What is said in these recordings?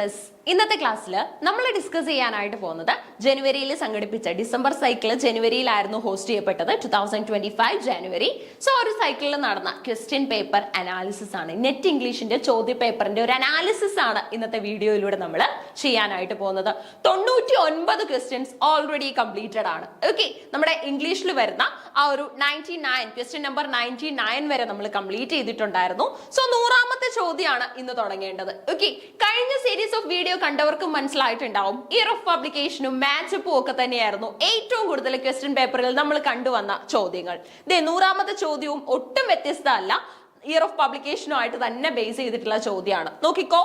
Miss. ഇന്നത്തെ ക്ലാസ്സിൽ നമ്മൾ ഡിസ്കസ് ചെയ്യാനായിട്ട് പോകുന്നത് ജനുവരിയിൽ സംഘടിപ്പിച്ച ഡിസംബർ സൈക്കിൾ ജനുവരിയിലായിരുന്നു ഹോസ്റ്റ് ചെയ്യപ്പെട്ടത് 2025 ജനുവരി. സോ ഒരു സൈക്കിളിൽ നടന്ന ക്വസ്റ്റ്യൻ പേപ്പർ അനാലിസിസ് ആണ്, നെറ്റ് ഇംഗ്ലീഷിന്റെ ചോദ്യ പേപ്പറിന്റെ ഒരു അനാലിസിസ് ആണ് ഇന്നത്തെ വീഡിയോയിലൂടെ നമ്മൾ ചെയ്യാനായിട്ട് പോകുന്നത്. 99 ക്വസ്റ്റ്യൻസ് ഓൾറെഡി കംപ്ലീറ്റഡ് ആണ്. ഓക്കെ, നമ്മുടെ ഇംഗ്ലീഷിൽ വരുന്ന ആ ഒരു 99 ക്വസ്റ്റ്യൻ നമ്പർ 99 വരെ നമ്മൾ കംപ്ലീറ്റ് ചെയ്തിട്ടുണ്ടായിരുന്നു. സോ 100ാമത്തെ ചോദ്യമാണ് ഇന്ന് തുടങ്ങേണ്ടത്. ഓക്കെ, കഴിഞ്ഞ സീരീസ് ഓഫ് വീഡിയോ കണ്ടവർക്കും മനസ്സിലായിട്ടുണ്ടാവും ഇയർ ഓഫ് പബ്ലിക്കേഷനും മാച്ചപ്പും ഒക്കെ തന്നെയായിരുന്നു ഏറ്റവും കൂടുതൽ ക്വസ്റ്റ്യൻ പേപ്പറിൽ നമ്മൾ കണ്ടുവന്ന ചോദ്യങ്ങൾ. 100ാമത്തെ ചോദ്യവും ഒട്ടും വ്യത്യസ്തമല്ല, ഇയർ ഓഫ് പബ്ലിക്കേഷനുമായിട്ട് തന്നെ ബേസ് ചെയ്തിട്ടുള്ള ചോദ്യമാണ്. നോക്കിക്കോ,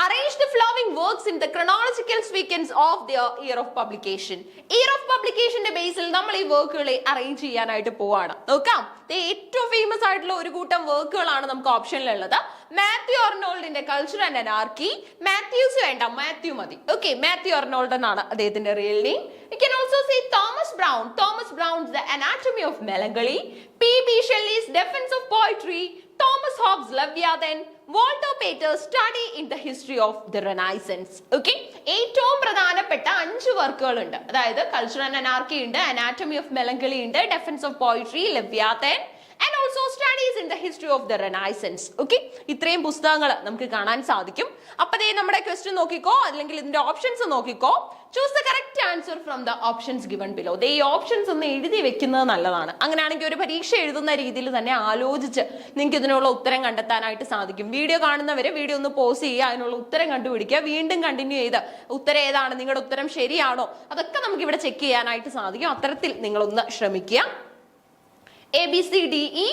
arrange the following works in the chronological sequence of their year of publication. Year of publication ന്റെ ബേസിൽ നമ്മൾ ഈ വർക്കുകളെ അറേഞ്ച് ചെയ്യാനായിട്ട് പോവാണ്. നോക്കാം, ഏറ്റവും ഫേമസ് ആയിട്ടുള്ള ഒരു കൂട്ടം വർക്കുകളാണ് നമുക്ക് ഓപ്ഷനിലുള്ളത്. മാത്യു അർണോൾഡിന്റെ കൾച്ചർ ആൻഡ് അനാർക്കി. മാത്യൂസ് വേണ്ട, മാത്യു മതി. ഓക്കെ, മാത്യു അർണോൾഡ് എന്നാണ് അദ്ദേഹത്തിന്റെ real name. You can also say Thomas Brown. Thomas Brown's The Anatomy of Melancholy. P.B. Shelley's Defense of Poetry. Thomas Hobbes' Leviathan. Walter Pater's Study in the History of the Renaissance. Okay, ഏറ്റവും പ്രധാനപ്പെട്ട 5 വർക്കുകൾ ഉണ്ട്. അതായത് culture and anarchy ഉണ്ട്, anatomy of melancholy ഉണ്ട്, defence of poetry, Leviathan and also studies in the history of the Renaissance. Okay, ഇത്രയും പുസ്തകങ്ങൾ നമുക്ക് കാണാൻ സാധിക്കും. അപ്പോൾ നമ്മുടെ ക്വസ്റ്റ്യൻ നോക്കിക്കോ, അല്ലെങ്കിൽ ഇതിന്റെ ഓപ്ഷൻസ് നോക്കിക്കോ. Choose the correct answer from the options given below. ഈ ഓപ്ഷൻസ് ഒന്ന് എഴുതി വെക്കുന്നത് നല്ലതാണ്. അങ്ങനെയാണെങ്കിൽ ഒരു പരീക്ഷ എഴുതുന്ന രീതിയിൽ തന്നെ ആലോചിച്ച് നിങ്ങൾക്ക് ഇതിനുള്ള ഉത്തരം കണ്ടെത്താനായിട്ട് സാധിക്കും. വീഡിയോ കാണുന്നവരെ വീഡിയോ ഒന്ന് പോസ് ചെയ്യുക, അതിനുള്ള ഉത്തരം കണ്ടുപിടിക്കുക, വീണ്ടും കണ്ടിന്യൂ ചെയ്ത് ഉത്തരം ഏതാണ്, നിങ്ങളുടെ ഉത്തരം ശരിയാണോ, അതൊക്കെ നമുക്ക് ഇവിടെ ചെക്ക് ചെയ്യാനായിട്ട് സാധിക്കും. അത്തരത്തിൽ നിങ്ങളൊന്ന് ശ്രമിക്കുക. ABCDE,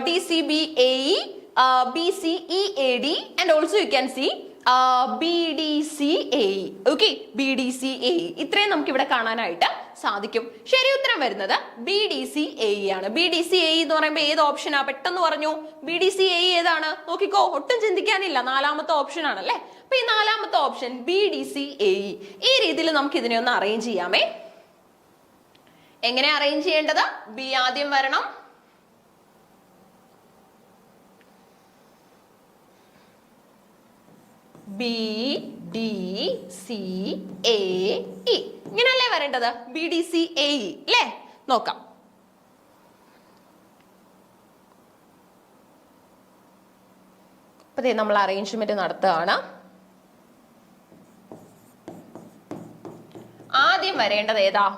DCBAE, BCEAD, and also you can see BDCAE. Okay, BDCAE. ഇത്രയും നമുക്ക് ഇവിടെ കാണാനായിട്ട് സാധിക്കും. ശരി ഉത്തരം വരുന്നത് BDCAE ആണ്. BDCAE എന്ന് പറയുമ്പോൾ ഏത് ഓപ്ഷനാ? പെട്ടെന്ന് പറഞ്ഞു, BDCAE ഏതാണ്? നോക്കിക്കോ, ഒട്ടും ചിന്തിക്കാനില്ല, 4ാമത്തെ ഓപ്ഷൻ ആണല്ലേ. അപ്പൊ ഈ 4ാമത്തെ ഓപ്ഷൻ BDCAE. ഈ രീതിയിൽ നമുക്ക് ഇതിനെ ഒന്ന് അറേഞ്ച് ചെയ്യാമേ. എങ്ങനെ അറേഞ്ച് ചെയ്യേണ്ടത്? ബി ആദ്യം വരണം, BDCAE. ഇങ്ങനെയല്ലേ വരേണ്ടത്? BDCAE അല്ലേ? നോക്കാം. അപ്പൊ നമ്മൾ അറേഞ്ച്മെന്റ് നടത്തുകയാണ്. ആദ്യം വരേണ്ടത് ഏതാ?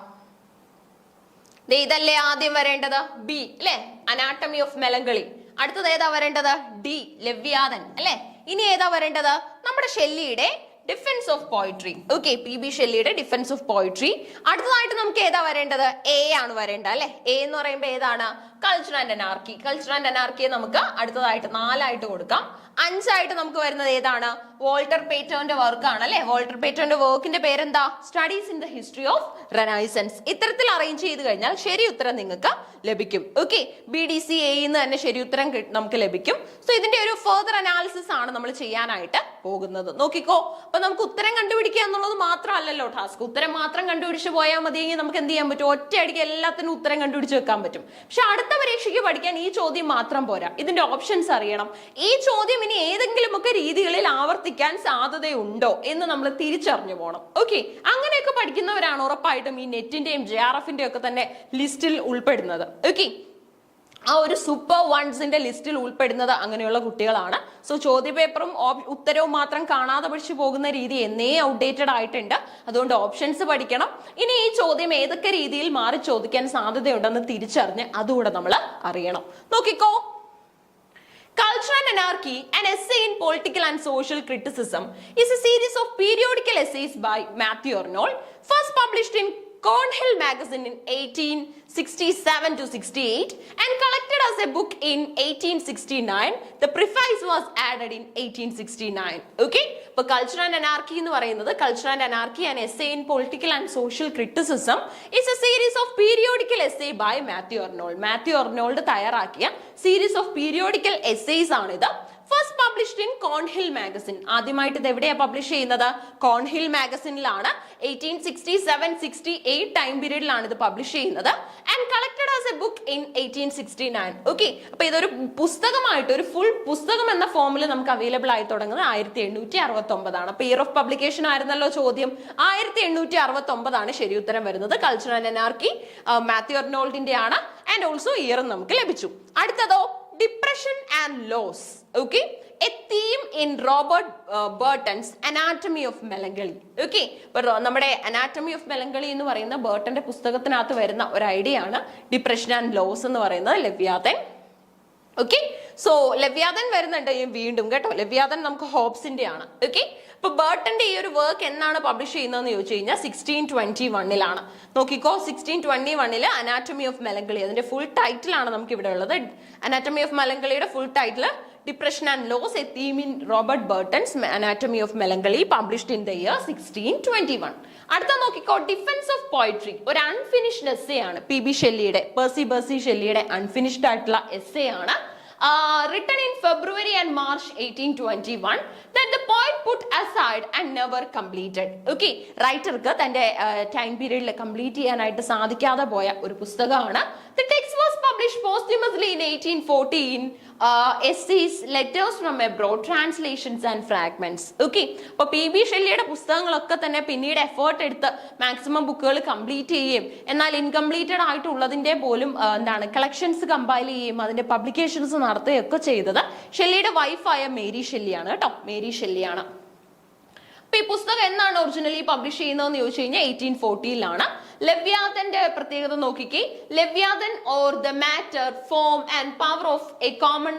ഇതല്ലേ ആദ്യം വരേണ്ടത്? ബി അല്ലെ, അനാട്ടമി ഓഫ് മെലങ്കളി. അടുത്തത് ഏതാ വരേണ്ടത്? ഡി, ലെവ്യാതൻ അല്ലെ. ഇനി ഏതാ വരേണ്ടത്? നമ്മുടെ ഷെല്ലിയുടെ defence of poetry. Okay, PB ഷെല്ലിയുടെ ഡിഫൻസ് ഓഫ് പോയിട്രി. അടുത്തതായിട്ട് നമുക്ക് ഏതാ വരേണ്ടത്? എ ആണ് വരേണ്ടത് അല്ലെ. എ എന്ന് പറയുമ്പോൾ ഏതാണ്? Culture and anarchy. Culture and അനാർക്കിയെ നമുക്ക് അടുത്തതായിട്ട് 4 ആയിട്ട് കൊടുക്കാം. 5 ആയിട്ട് നമുക്ക് വരുന്നത് ഏതാണ്? വോൾട്ടർ പേറ്റോന്റെ വർക്ക് ആണ് അല്ലെ. വോൾട്ടർ പേറ്റോന്റെ വർക്കിന്റെ പേരെന്താ? Studies in the history of Renaissance. ഇത്തരത്തിൽ അറേഞ്ച് ചെയ്ത് കഴിഞ്ഞാൽ ശരി ഉത്തരം നിങ്ങൾക്ക് ലഭിക്കും. ഓക്കെ, BDCAE എന്ന് തന്നെ ശരി ഉത്തരം നമുക്ക് ലഭിക്കും. സോ ഇതിന്റെ ഒരു ഫർദർ അനാലിസിസ് ആണ് നമ്മൾ ചെയ്യാനായിട്ട് പോകുന്നത്. നോക്കിക്കോ, അപ്പൊ നമുക്ക് ഉത്തരം കണ്ടുപിടിക്കുക എന്നുള്ളത് മാത്രമല്ലല്ലോ ടാസ്ക്. ഉത്തരം മാത്രം കണ്ടുപിടിച്ച് പോയാൽ മതിയെങ്കിൽ നമുക്ക് എന്ത് ചെയ്യാൻ പറ്റും? ഒറ്റയടിക്ക് എല്ലാത്തിനും ഉത്തരം കണ്ടുപിടിച്ച് വെക്കാൻ പറ്റും. പക്ഷെ അടുത്ത പരീക്ഷയ്ക്ക് പഠിക്കാൻ ഈ ചോദ്യം മാത്രം പോരാ, ഇതിന്റെ ഓപ്ഷൻസ് അറിയണം. ഈ ചോദ്യം ഇനി ഏതെങ്കിലുമൊക്കെ രീതികളിൽ ആവർത്തിക്കാൻ സാധ്യതയുണ്ടോ എന്ന് നമ്മൾ തിരിച്ചറിഞ്ഞു പോകണം. ഓക്കെ, അങ്ങനെയൊക്കെ പഠിക്കുന്നവരാണ് ഉറപ്പായിട്ടും ഈ നെറ്റിന്റെയും JRFന്റെയും ഒക്കെ തന്നെ ലിസ്റ്റിൽ ഉൾപ്പെടുന്നത്. ഓക്കെ, ആ ഒരു സൂപ്പർ വൺസിന്റെ ലിസ്റ്റിൽ ഉൾപ്പെടുന്നത് അങ്ങനെയുള്ള കുട്ടികളാണ്. സോ ചോദ്യപേപ്പറും ഉത്തരവും മാത്രം കാണാതെ പഠിച്ചു പോകുന്ന രീതി എന്നേ ഔട്ട്ഡേറ്റഡ് ആയിട്ടുണ്ട്. അതുകൊണ്ട് ഓപ്ഷൻസ് പഠിക്കണം. ഇനി ഈ ചോദ്യം ഏതൊക്കെ രീതിയിൽ മാറി ചോദിക്കാൻ സാധ്യതയുണ്ടെന്ന് തിരിച്ചറിഞ്ഞ് അതുകൂടെ നമ്മൾ അറിയണം. നോക്കിക്കോ, Culture and Anarchy, an essay in political and social criticism, is a series of periodical essays by Matthew Arnold, first published in Cornhill magazine in 1867 to 68 and collected as a book in 1869. The preface was added in 1869. Okay, അപ്പോൾ culture and anarchy എന്ന് പറയുന്നത്, culture and anarchy and essay in political and social criticism is a series of periodical essay by Matthew Arnold. Matthew Arnold തയ്യാറാക്കിയ series of periodical essays ആണിത്. First published in Cornhill magazine. ആദ്യമായിട്ട് ഇത് എവിടെയാ publish ചെയ്യുന്നത്? കോൺഹിൽ മാഗസിനിലാണ്. 1867-68 time പീരീഡിലാണ് ഇത് publish ചെയ്യുന്നത്. And collected as A book in 1869. Okay, അപ്പൊ ഇതൊരു പുസ്തകമായിട്ട്, ഒരു ഫുൾ പുസ്തകം എന്ന ഫോമിൽ നമുക്ക് അവൈലബിൾ ആയി തുടങ്ങുന്നത് 1869 ആണ്. അപ്പൊ ഇയർ ഓഫ് പബ്ലിക്കേഷൻ ആയിരുന്നല്ലോ ചോദ്യം. 1869 ആണ് ശരി ഉത്തരം വരുന്നത്. കൾച്ചർ ആൻഡ് അനാർക്കി മാത്യു അർണോൾഡിന്റെ ആണ്. ആൻഡ് ഓൾസോ ഇയറും നമുക്ക് ലഭിച്ചു. അടുത്തതോ depression and loss. Okay, a theme in Robert Burton's anatomy of melancholy. Okay, നമ്മുടെ അനാറ്റമി ഓഫ് മെലങ്കളി എന്ന് പറയുന്ന ബർട്ടന്റെ പുസ്തകത്തിനകത്ത് വരുന്ന ഒരു ഐഡിയ ആണ് ഡിപ്രഷൻ ആൻഡ് ലോസ് എന്ന് പറയുന്നത് ലെവ്യാഥൻ. ഓക്കെ, സോ ലെവ്യാഥൻ വരുന്നുണ്ട് വീണ്ടും കേട്ടോ. ലെവ്യാഥൻ നമുക്ക് ഹോബ്സിന്റെ ആണ്. ഓക്കെ, അപ്പൊ ബർട്ടന്റെ ഈ ഒരു വർക്ക് എന്നാണ് പബ്ലിഷ് ചെയ്യുന്നതെന്ന് ചോദിച്ചു കഴിഞ്ഞാൽ 1621 നോക്കിക്കോ. 1621 അനാറ്റമി ഓഫ് മെലങ്കളി, അതിന്റെ ഫുൾ ടൈറ്റിൽ ആണ് നമുക്ക് ഇവിടെ ഉള്ളത്. അനാറ്റമി ഓഫ് മെലങ്കളിയുടെ full title depression and loss, a theme in Robert Burton's anatomy of melancholy, published in the year 1621. അടുത്ത നോക്കിക്കോ, ഡിഫൻസ് ഓഫ് പോയിട്രി, ഒരു അൺഫിനിഷ്ഡ് എസ്സേ ആണ്. പെർസി ബേഴ്സി ഷെല്ലിയുടെ അൺഫിനിഷ്ഡ് ആയിട്ടുള്ള എസ്സേ ആണ്. Written in February and March 1821 that the poet put aside and never completed. Okay, റൈറ്റർക്ക് തന്റെ time പീരീഡിൽ complete ചെയ്യാനായിട്ട് സാധിക്കാതെ പോയ ഒരു പുസ്തകമാണ്. The text was published posthumously in 1814. Essays, letters from abroad, translations and fragments. Okay, അപ്പൊ PB ഷെല്ലിയുടെ പുസ്തകങ്ങളൊക്കെ തന്നെ പിന്നീട് എഫേർട്ട് എടുത്ത് മാക്സിമം ബുക്കുകൾ കംപ്ലീറ്റ് ചെയ്യും. എന്നാൽ ഇൻകംപ്ലീറ്റഡ് ആയിട്ടുള്ളതിന്റെ പോലും കളക്ഷൻസ് കമ്പൈൽ ചെയ്യും, അതിന്റെ പബ്ലിക്കേഷൻസ് നടത്തുകയൊക്കെ ചെയ്തത് ഷെല്ലിയുടെ വൈഫായ മേരി ഷെല്ലിയാണ് കേട്ടോ. മേരി ഷെല്ലിയാണ്. അപ്പൊ ഈ പുസ്തകം എന്നാണ് ഒറിജിനലി പബ്ലിഷ് ചെയ്യുന്നതെന്ന് ചോദിച്ചു കഴിഞ്ഞാൽ 1840 ലെവ്യാഥന്റെ പ്രത്യേകത നോക്കിക്കേ. Leviathan or the matter, form and power of a common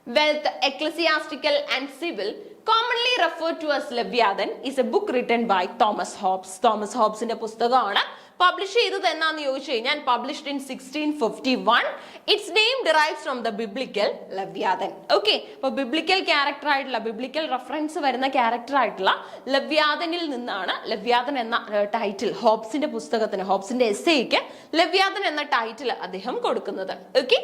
wealth, ecclesiastical and civil, commonly referred to as Leviathan, is a book written by Thomas Hobbes. Thomas ഹോബ്സിന്റെ പുസ്തകമാണ്. പബ്ലിഷ് ചെയ്തത് എന്നാന്ന് ചോദിച്ചു കഴിഞ്ഞാൽ published in 1651. Its name derives from the biblical Leviathan. Okay, അപ്പൊ biblical character ആയിട്ടുള്ള, biblical reference വരുന്ന character ആയിട്ടുള്ള ലെവ്യാഥനിൽ നിന്നാണ് ലെവ്യാഥൻ എന്ന ടൈറ്റിൽ ഹോബ്സിന്റെ പുസ്തകത്തിന്, ഹോബ്സിന്റെ എസ്സേയ്ക്ക് ലെവ്യാഥൻ എന്ന ടൈറ്റിൽ അദ്ദേഹം കൊടുക്കുന്നത്. ഓക്കെ,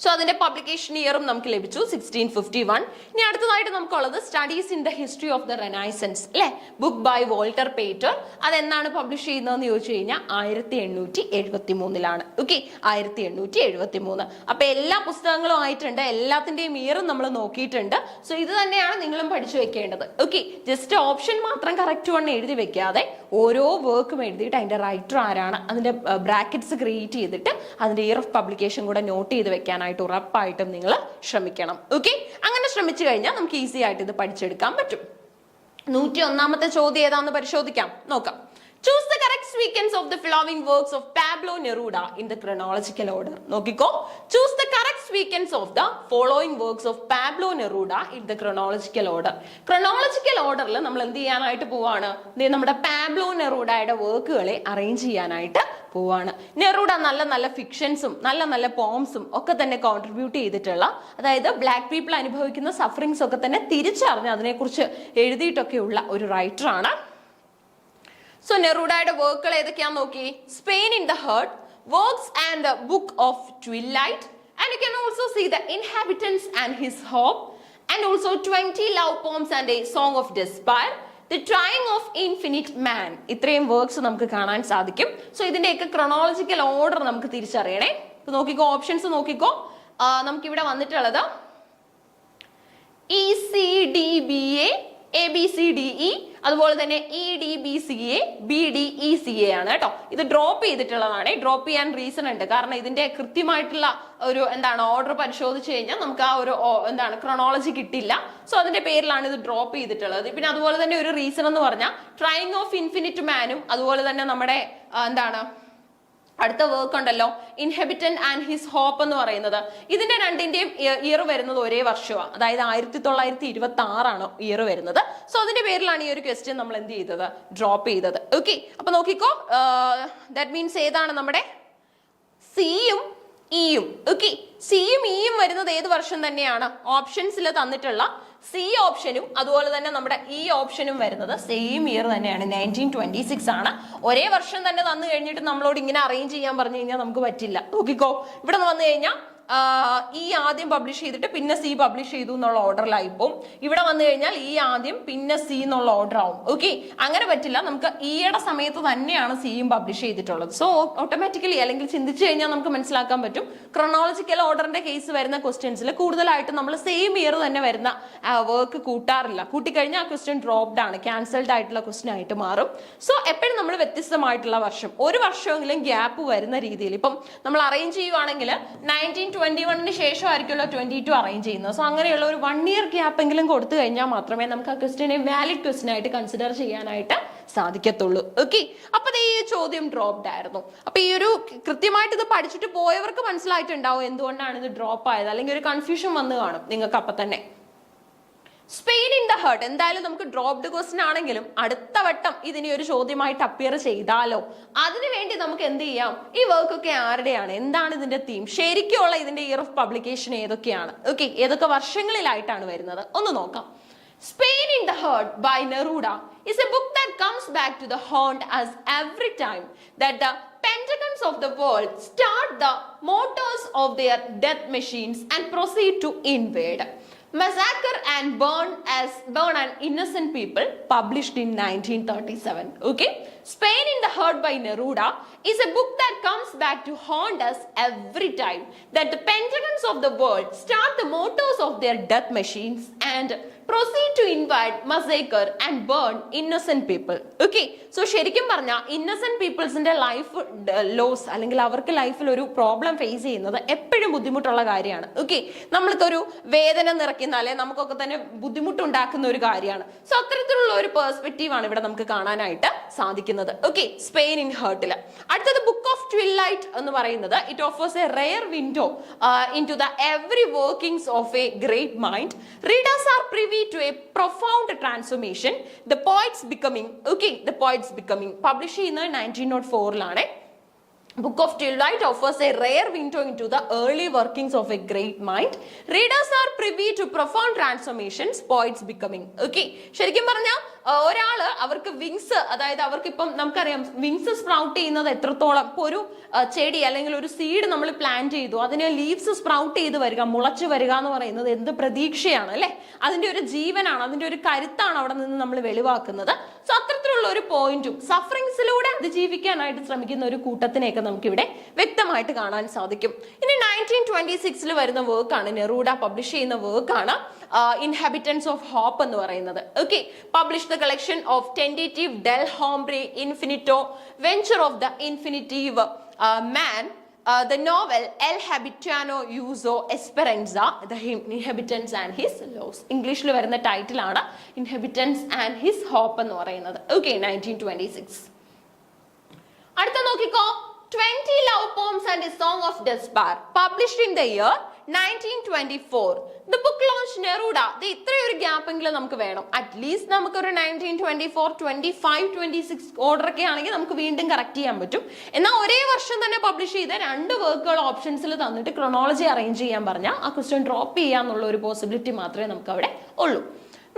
സോ അതിന്റെ പബ്ലിക്കേഷൻ ഇയറും നമുക്ക് ലഭിച്ചു 1651. ഇനി അടുത്തതായിട്ട് നമുക്കുള്ളത് studies in the history of the Renaissance അല്ലെ, ബുക്ക് ബൈ വോൾട്ടർ പേറ്റർ. അതെന്നാണ് പബ്ലിഷ് ചെയ്യുന്നതെന്ന് ചോദിച്ചു കഴിഞ്ഞാൽ 1873. ഓക്കെ, 1873. അപ്പൊ എല്ലാ പുസ്തകങ്ങളും ആയിട്ടുണ്ട്, എല്ലാത്തിന്റെയും ഇയറും നമ്മൾ നോക്കിയിട്ടുണ്ട്. സോ ഇത് തന്നെയാണ് നിങ്ങളും പഠിച്ചു വെക്കേണ്ടത്. ഓക്കെ, ജസ്റ്റ് ഓപ്ഷൻ മാത്രം കറക്റ്റ് വണ്ണം എഴുതി വെക്കാതെ ഓരോ വർക്കും എഴുതിയിട്ട് അതിന്റെ റൈറ്റർ ആരാണ്, അതിന്റെ ബ്രാക്കറ്റ്സ് ക്രിയേറ്റ് ചെയ്തിട്ട് അതിന്റെ ഇയർ ഓഫ് പബ്ലിക്കേഷൻ കൂടെ നോട്ട് ചെയ്ത് വെക്കാൻ ഉറപ്പായിട്ടും നിങ്ങൾ ശ്രമിക്കണം. ഓക്കെ, അങ്ങനെ ശ്രമിച്ചു കഴിഞ്ഞാൽ നമുക്ക് ഈസി ആയിട്ട് ഇത് പഠിച്ചെടുക്കാൻ പറ്റും. 101ാമത്തെ ചോദ്യം ഏതാന്ന് പരിശോധിക്കാം, നോക്കാം. Choose the correct sequence of the following works of Pablo Neruda in the chronological order. നോക്കിക്കോ, choose the correct sequence of the following works of Pablo Neruda in the chronological order. Chronological orderൽ നമ്മൾ എന്ത് ചെയ്യാനായിട്ട് പോവാണ്? നമ്മുടെ Pablo നെറൂഡയുടെ വർക്കുകളെ arrange ചെയ്യാനായിട്ട് പോവാണ്. നെറൂഡ നല്ല നല്ല ഫിക്ഷൻസും നല്ല നല്ല പോംസും ഒക്കെ തന്നെ കോൺട്രിബ്യൂട്ട് ചെയ്തിട്ടുള്ള, അതായത് ബ്ലാക്ക് പീപ്പിൾ അനുഭവിക്കുന്ന സഫറിങ്സ് ഒക്കെ തന്നെ തിരിച്ചറിഞ്ഞ് അതിനെക്കുറിച്ച് എഴുതിയിട്ടൊക്കെയുള്ള ഒരു റൈറ്റർ ആണ്. സോ നെറൂഡയുടെ വർക്കുകൾ ഏതൊക്കെയാന്ന് നോക്കി. Spain in the heart, works and book of twilight, and you can also see the inhabitants and his hope, and also 20 love poems and a song of despair, the trying of infinite man. ഇത്രയും works നമുക്ക് കാണാൻ സാധിക്കും. So ഇതിന്റെയൊക്കെ chronological order നമുക്ക് തിരിച്ചറിയണേ. നോക്കിക്കോ, options നോക്കിക്കോ. നമുക്കിവിടെ വന്നിട്ടുള്ളത് ECDBA, ABCDE, അതുപോലെ തന്നെ EDBCA, BDECA ആണ് കേട്ടോ. ഇത് ഡ്രോപ്പ് ചെയ്തിട്ടുള്ളതാണ്. ഡ്രോപ്പ് ചെയ്യാൻ റീസൺ ഉണ്ട്, കാരണം ഇതിന്റെ കൃത്യമായിട്ടുള്ള ഒരു ഓർഡർ പരിശോധിച്ച് കഴിഞ്ഞാൽ നമുക്ക് ആ ഒരു ക്രോണോളജി കിട്ടില്ല. സോ അതിന്റെ പേരിലാണ് ഇത് ഡ്രോപ്പ് ചെയ്തിട്ടുള്ളത്. പിന്നെ അതുപോലെ തന്നെ ഒരു റീസൺ എന്ന് പറഞ്ഞാൽ ട്രൈയിങ് ഓഫ് ഇൻഫിനിറ്റ് മാനും അതുപോലെ തന്നെ നമ്മുടെ അടുത്ത വർക്ക് ഉണ്ടല്ലോ ഇൻഹെബിറ്റന്റ് ആൻഡ് ഹിസ് ഹോപ്പ് എന്ന് പറയുന്നത്, ഇതിന്റെ രണ്ടിന്റെയും ഇയർ വരുന്നത് ഒരേ വർഷമാണ്, അതായത് 1926 ഇയർ വരുന്നത്. സോ അതിന്റെ പേരിലാണ് ഈ ഒരു ക്വസ്റ്റ്യൻ നമ്മൾ എന്ത് ചെയ്തത്, ഡ്രോപ്പ് ചെയ്തത്. ഓക്കെ, അപ്പൊ നോക്കിക്കോ, ദാറ്റ് മീൻസ് ഏതാണ് നമ്മുടെ സിയും ഇയും. ഓക്കെ, സിയും ഇയും വരുന്നത് ഏത് വർഷം തന്നെയാണ്? ഓപ്ഷൻസിൽ തന്നിട്ടുള്ള സി ഓപ്ഷനും അതുപോലെ തന്നെ നമ്മുടെ ഇ ഓപ്ഷനും വരുന്നത് സെയിം ഇയർ തന്നെയാണ്, 1926 ആണ്. ഒരേ വർഷം തന്നെ തന്നു കഴിഞ്ഞിട്ട് നമ്മളോട് ഇങ്ങനെ അറേഞ്ച് ചെയ്യാൻ പറഞ്ഞു കഴിഞ്ഞാൽ നമുക്ക് പറ്റില്ല. നോക്കിക്കോ, ഇവിടെ വന്നു കഴിഞ്ഞാൽ ഇ ആദ്യം പബ്ലിഷ് ചെയ്തിട്ട് പിന്നെ സി പബ്ലിഷ് ചെയ്തു എന്നുള്ള ഓർഡറിലായിപ്പോ ഇവിടെ വന്നു കഴിഞ്ഞാൽ ഇ ആദ്യം പിന്നെ സി എന്നുള്ള ഓർഡർ ആവും. ഓക്കെ, അങ്ങനെ പറ്റില്ല. നമുക്ക് ഇയുടെ സമയത്ത് തന്നെയാണ് സിയും പബ്ലിഷ് ചെയ്തിട്ടുള്ളത്. സോ ഓട്ടോമാറ്റിക്കലി അല്ലെങ്കിൽ ചിന്തിച്ചു കഴിഞ്ഞാൽ നമുക്ക് മനസ്സിലാക്കാൻ പറ്റും ക്രൊണോളജിക്കൽ ഓർഡറിന്റെ കേസ് വരുന്ന ക്വസ്റ്റ്യൻസിൽ കൂടുതലായിട്ട് നമ്മൾ സെയിം ഇയർ തന്നെ വരുന്ന വർക്ക് കൂട്ടാറില്ല. കൂട്ടിക്കഴിഞ്ഞാൽ ആ ക്വസ്റ്റ്യൻ ഡ്രോപ്ഡ് ആണ്, ക്യാൻസൽഡ് ആയിട്ടുള്ള ക്വസ്റ്റ്യൻ ആയിട്ട് മാറും. സോ എപ്പോഴും നമ്മൾ വ്യത്യസ്തമായിട്ടുള്ള വർഷം, ഒരു വർഷമെങ്കിലും ഗ്യാപ്പ് വരുന്ന രീതിയിൽ, ഇപ്പം നമ്മൾ അറേഞ്ച് ചെയ്യുവാണെങ്കിൽ 1921 ശേഷമായിരിക്കുമല്ലോ 22 അറേഞ്ച് ചെയ്യുന്നത്. സോ അങ്ങനെയുള്ള ഒരു 1 ഇയർ ഗ്യാപ്പ് എങ്കിലും കൊടുത്തു കഴിഞ്ഞാൽ മാത്രമേ നമുക്ക് ആ ക്വസ്റ്റ്യനെ വാലിഡ് ക്വസ്റ്റ്യൻ ആയിട്ട് കൺസിഡർ ചെയ്യാനായിട്ട് സാധിക്കത്തുള്ളൂ. ഓക്കെ, അപ്പൊ ഈ ചോദ്യം ഡ്രോപ്ഡ് ആയിരുന്നു. അപ്പൊ ഈ ഒരു കൃത്യമായിട്ട് ഇത് പഠിച്ചിട്ട് പോയവർക്ക് മനസ്സിലായിട്ടുണ്ടാവും എന്തുകൊണ്ടാണ് ഇത് ഡ്രോപ്പ് ആയത്, അല്ലെങ്കിൽ ഒരു കൺഫ്യൂഷൻ വന്നു കാണും നിങ്ങൾക്ക് അപ്പൊ തന്നെ. സ്പെയിൻ ഇൻ ദ ഹേർട്ട് എന്തായാലും നമുക്ക് ഡ്രോപ്ഡ് ക്വസ്റ്റ്യൻ ആണെങ്കിലും അടുത്ത വട്ടം ഇതിനെ ഒരു ചോദ്യമായിട്ട് അപ്പിയർ ചെയ്താലോ, അതിനുവേണ്ടി നമുക്ക് എന്ത് ചെയ്യാം, ഈ വർക്ക് ഒക്കെ ആരുടെയാണ്, എന്താണ് ഇതിന്റെ തീം, ശരിക്കുള്ള ഇതിന്റെ ഇയർ ഓഫ് പബ്ലിക്കേഷൻ ഏതൊക്കെയാണ്, ഓക്കെ, ഏതൊക്കെ വർഷങ്ങളിലായിട്ടാണ് വരുന്നത് ഒന്ന് നോക്കാം. Spain in the Heart by Neruda is a book that comes back to the haunt us every time that the pentagons of the world start the motors of their death machines and proceed to invade, massacre and burn an innocent people, published in 1937. Okay, Spain in the Heart by Neruda is a book that comes back to haunt us every time that the pentagons of the world start the motors of their death machines and proceed to invade, massacre and burn innocent people. Okay, so ശരിക്കും പറഞ്ഞാൽ Innocent പീപ്പിൾസിന്റെ life loss അല്ലെങ്കിൽ അവർക്ക് ലൈഫിൽ ഒരു problem face ചെയ്യുന്നത് എപ്പോഴും ബുദ്ധിമുട്ടുള്ള കാര്യമാണ്. ഓക്കെ, നമ്മൾക്കൊരു വേദന നിറയ്ക്കുന്ന അല്ലെ നമുക്കൊക്കെ തന്നെ ബുദ്ധിമുട്ടുണ്ടാക്കുന്ന ഒരു കാര്യമാണ്. സോ അത്തരത്തിലുള്ള ഒരു പെർസ്പെക്റ്റീവ് ആണ് ഇവിടെ നമുക്ക് കാണാനായിട്ട് സാധിക്കുന്നത്. ഓക്കെ, സ്പെയിൻ ഇൻ ഹേർട്ടില്. അടുത്തത് ബുക്ക് ഓഫ് ട്വിലൈറ്റ് എന്ന് പറയുന്നത് it offers a rare window into the every workings of a great mind. Readers are privy to a profound transformation, the poets becoming, okay, the poets becoming, published in 1904 ലാണ്. Book of Twilight offers a rare window into the early workings of a great mind. Readers are privy to profound transformations, poets becoming. Okay, ശരിക്കും പറഞ്ഞാൽ ഒരാള് അവർക്ക് wings, അതായത് അവർക്ക് ഇപ്പം നമുക്കറിയാം wings sprout ചെയ്യുന്നത് എത്രത്തോളം. ഇപ്പൊ ഒരു ചെടി അല്ലെങ്കിൽ ഒരു സീഡ് നമ്മൾ പ്ലാന്റ് ചെയ്തു, അതിന് ലീവ്സ് സ്പ്രൗട്ട് ചെയ്ത് വരിക, മുളച്ചു വരിക എന്ന് പറയുന്നത് എന്ത് പ്രതീക്ഷയാണ് അല്ലെ, അതിന്റെ ഒരു ജീവനാണ്, അതിന്റെ ഒരു കരുത്താണ് അവിടെ നിന്ന് നമ്മൾ വെളിവാക്കുന്നത്. സോ അത്തരത്തിലുള്ള ഒരു പോയിന്റും സഫറിങ്സിലൂടെ അതിജീവിക്കാനായിട്ട് ശ്രമിക്കുന്ന ഒരു കൂട്ടത്തിനെയൊക്കെ നമുക്ക് ഇവിടെ വ്യക്തമായിട്ട് കാണാൻ സാധിക്കും. ഇനി 1926 വരുന്ന വർക്കാണ്, നെറൂഡ പബ്ലിഷ് ചെയ്യുന്ന വർക്കാണ് ഇൻഹാബിറ്റൻസ് ഓഫ് ഹോപ്പ് എന്ന് പറയുന്നത്. Okay, publish the collection of tentative del hombre infinito venture of the infinitive man, the novel El Habitano Uso Esperanza, The Inhabitants and His Laws. ഇംഗ്ലീഷിൽ വരുന്ന ടൈറ്റിൽ ആണ് ഇൻഹബിറ്റൻസ് ആൻഡ് ഹിസ് ഹോപ്പ് എന്ന് പറയുന്നത്. Okay, 1926. അടുത്ത നോക്കിക്കോ, 20 love poems and a song of despair, published in the year 1924. The book launched Neruda. ഇത്രയൊരു gap എങ്കിലും നമുക്ക് വേണം. അറ്റ്ലീസ്റ്റ് നമുക്കൊരു 1924, 25, 26 ഓർഡർ ഒക്കെ ആണെങ്കിൽ നമുക്ക് വീണ്ടും കറക്റ്റ് ചെയ്യാൻ പറ്റും. എന്നാൽ ഒരേ വർഷം തന്നെ പബ്ലിഷ് ചെയ്ത 2 വർക്കുകൾ ഓപ്ഷൻസിൽ തന്നിട്ട് ക്രോണോളജി അറേഞ്ച് ചെയ്യാൻ പറഞ്ഞാൽ ആ ക്വസ്റ്റ്യൻ ഡ്രോപ്പ് ചെയ്യാന്നുള്ള ഒരു പോസിബിലിറ്റി മാത്രമേ നമുക്ക് അവിടെ ഉള്ളൂ.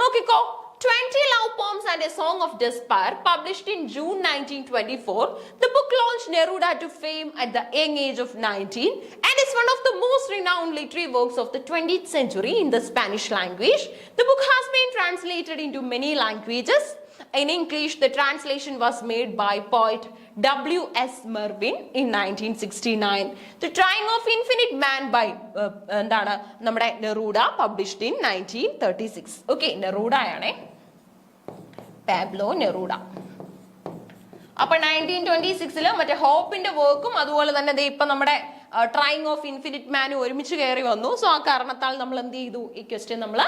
നോക്കിക്കോ, 20 love poems and a song of despair, published in June 1924. The book launched Neruda to fame at the young age of 19 and is one of the most renowned literary works of the 20th century in the Spanish language. The book has been translated into many languages. In English, the translation was made by poet W.S. Merwin in 1969. The Trying of Infinite Man by എന്താണ് നമ്മുടെ നെറൂഡ, published in 1936. Okay, നെറൂഡ ആണേ, Pablo നെറൂഡ. അപ്പൊ 1926 മറ്റേ ഹോപ്പിന്റെ വർക്കും അതുപോലെ തന്നെ ഇപ്പൊ നമ്മുടെ ട്രൈങ് ഓഫ് ഇൻഫിനിറ്റ് മാൻ ഒരുമിച്ച് കയറി വന്നു. സോ ആ കാരണത്താൽ നമ്മൾ എന്ത് ചെയ്തു, ഈ ക്വസ്റ്റ്യൻ നമ്മൾ